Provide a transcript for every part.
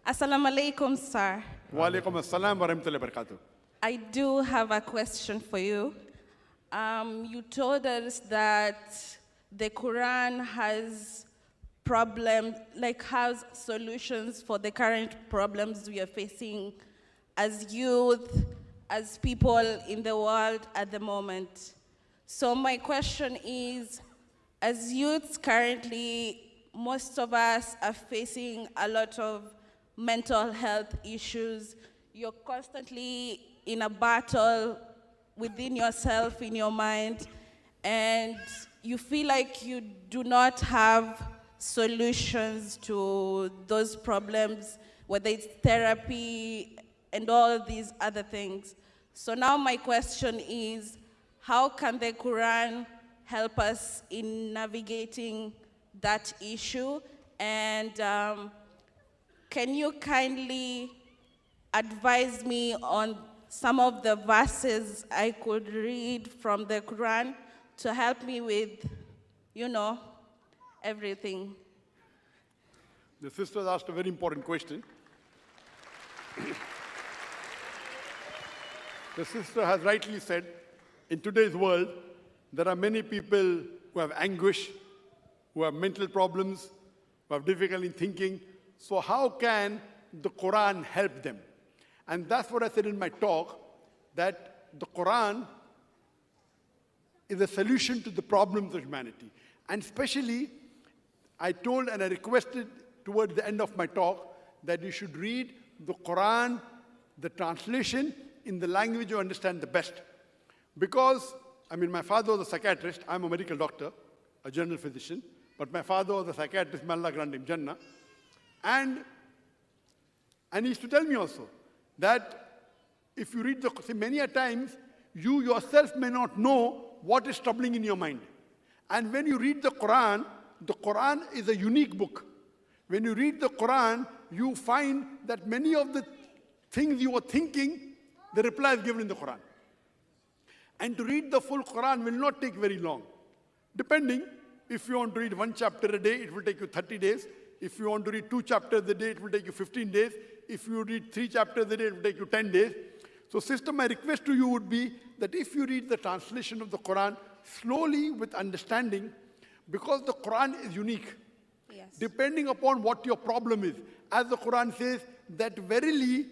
Assalamu alaikum, sir. Wa alaikum assalam wa rahmatullahi wa barakatuh. I do have a question for you. You told us that the Quran has has solutions for the current problems we are facing as youth, as people in the world at the moment. So my question is, as youths currently, most of us are facing a lot of mental health issues. You're constantly in a battle within yourself, in your mind, and you feel like you do not have solutions to those problems, whether it's therapy and all these other things. So now my question is, how can the Quran help us in navigating that issue? And can you kindly advise me on some of the verses I could read from the Quran to help me with, everything? The sister asked a very important question. The sister has rightly said, in today's world, there are many people who have anguish, who have mental problems, who have difficulty in thinking. So how can the Quran help them? And that's what I said in my talk, that the Quran is a solution to the problems of humanity. And especially, I told and I requested towards the end of my talk that you should read the Quran, the translation, in the language you understand the best. Because, my father was a psychiatrist, I'm a medical doctor, a general physician, but my father was a psychiatrist, may Allah grant him Jannah. And he used to tell me also that if you read many a times, you yourself may not know what is troubling in your mind. And when you read the Quran is a unique book. When you read the Quran, you find that many of the things you were thinking, the reply is given in the Quran. And to read the full Quran will not take very long. Depending, if you want to read one chapter a day, it will take you 30 days. If you want to read 2 chapters a day, it will take you 15 days. If you read 3 chapters a day, it will take you 10 days. So sister, my request to you would be that if you read the translation of the Quran slowly with understanding, because the Quran is unique, yes, depending upon what your problem is. As the Quran says, that verily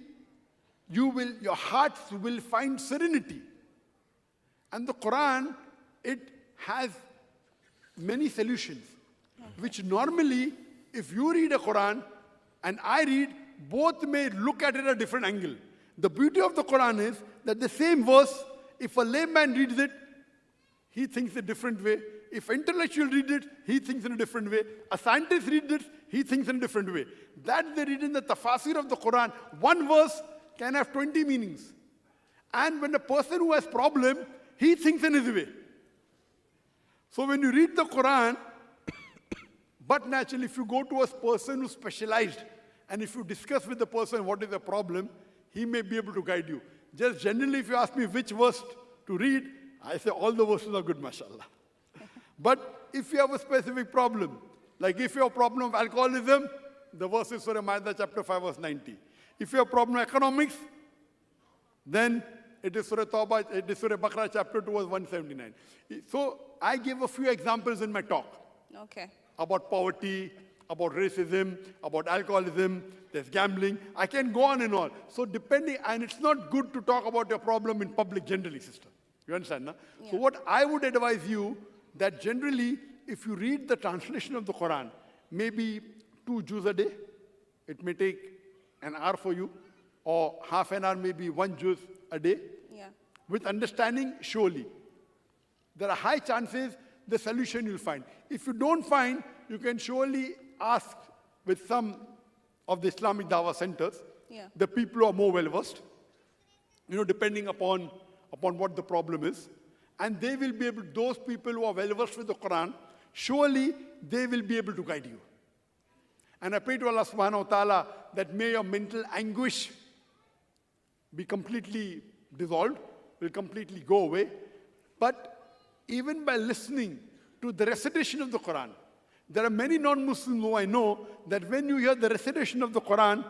your hearts will find serenity. And the Quran, it has many solutions, which normally, if you read a Quran and I read, both may look at it at a different angle. The beauty of the Quran is that the same verse, if a layman reads it, he thinks a different way. If an intellectual reads it, he thinks in a different way. A scientist reads it, he thinks in a different way. That they read in the tafasir of the Quran, one verse can have 20 meanings. And when a person who has problem, he thinks in his way. So when you read the Quran, but naturally if you go to a person who's specialized, and if you discuss with the person what is the problem, he may be able to guide you. Just generally, if you ask me which verse to read, I say all the verses are good, mashallah. But if you have a specific problem, like if you have a problem of alcoholism, the verse is Surah Ma'idah chapter 5 verse 90. If you have a problem of economics, then it is Surah Tawbah, it is Surah Baqarah chapter 2 verse 179. So I gave a few examples in my talk. Okay. About poverty, about racism, about alcoholism, there's gambling. I can go on and on. So depending, and it's not good to talk about your problem in public generally, sister. You understand, no? Yeah. So what I would advise you, that generally, if you read the translation of the Quran, maybe 2 juz a day, it may take an hour for you, or half an hour, maybe 1 juz a day. Yeah. With understanding, surely. There are high chances the solution you'll find. If you don't find, you can surely ask with some of the Islamic Dawah centers, the people who are more well-versed, depending upon what the problem is. And they will be able, those people who are well-versed with the Quran, surely they will be able to guide you. And I pray to Allah subhanahu wa ta'ala that may your mental anguish be completely dissolved, will completely go away. But even by listening to the recitation of the Quran, there are many non-Muslims who I know that when you hear the recitation of the Quran,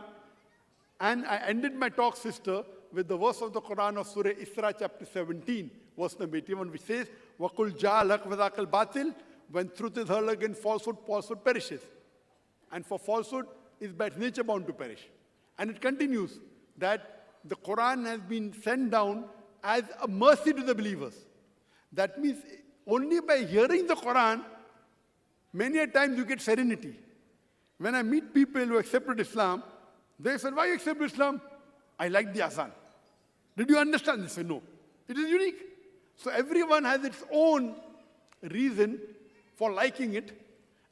And I ended my talk, sister, with the verse of the Quran of Surah Isra, chapter 17, verse number 81, which says, وَقُلْ جَاءَ الْحَقُّ وَذَاقَ الْبَاطِلُ. When truth is heard against falsehood, falsehood perishes. And for falsehood is by its nature bound to perish. And it continues that the Quran has been sent down as a mercy to the believers. That means only by hearing the Quran, many a times you get serenity. When I meet people who accepted Islam, they said, why you accept Islam? I like the Azan. Did you understand? They say, no. It is unique. So everyone has its own reason for liking it.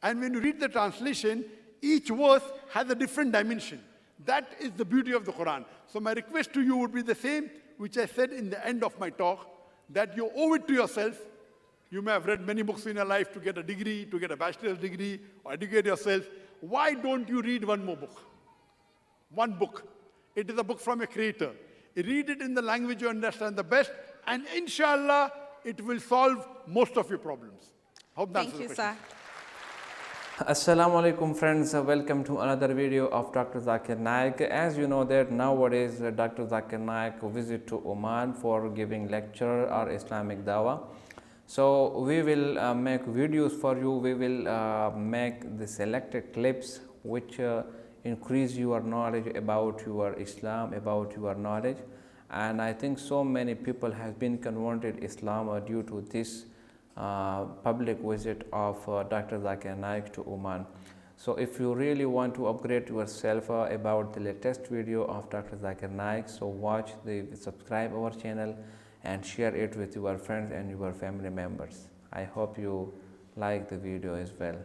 And when you read the translation, each verse has a different dimension. That is the beauty of the Quran. So my request to you would be the same, which I said in the end of my talk, that you owe it to yourself. You may have read many books in your life to get a degree, to get a bachelor's degree, or educate yourself. Why don't you read one more book? One book. It is a book from a creator. Read it in the language you understand the best, and inshallah, it will solve most of your problems. Hope that Thank you, sir. Assalamu alaikum friends, welcome to another video of Dr. Zakir Naik. As you know that nowadays Dr. Zakir Naik visit to Oman for giving lecture or Islamic dawah. So we will make videos for you. We will make the selected clips which increase your knowledge about your Islam, about your knowledge. And I think so many people have been converted Islam due to this public visit of Dr. Zakir Naik to Oman. So if you really want to upgrade yourself about the latest video of Dr. Zakir Naik, so subscribe our channel and share it with your friends and your family members. I hope you like the video as well.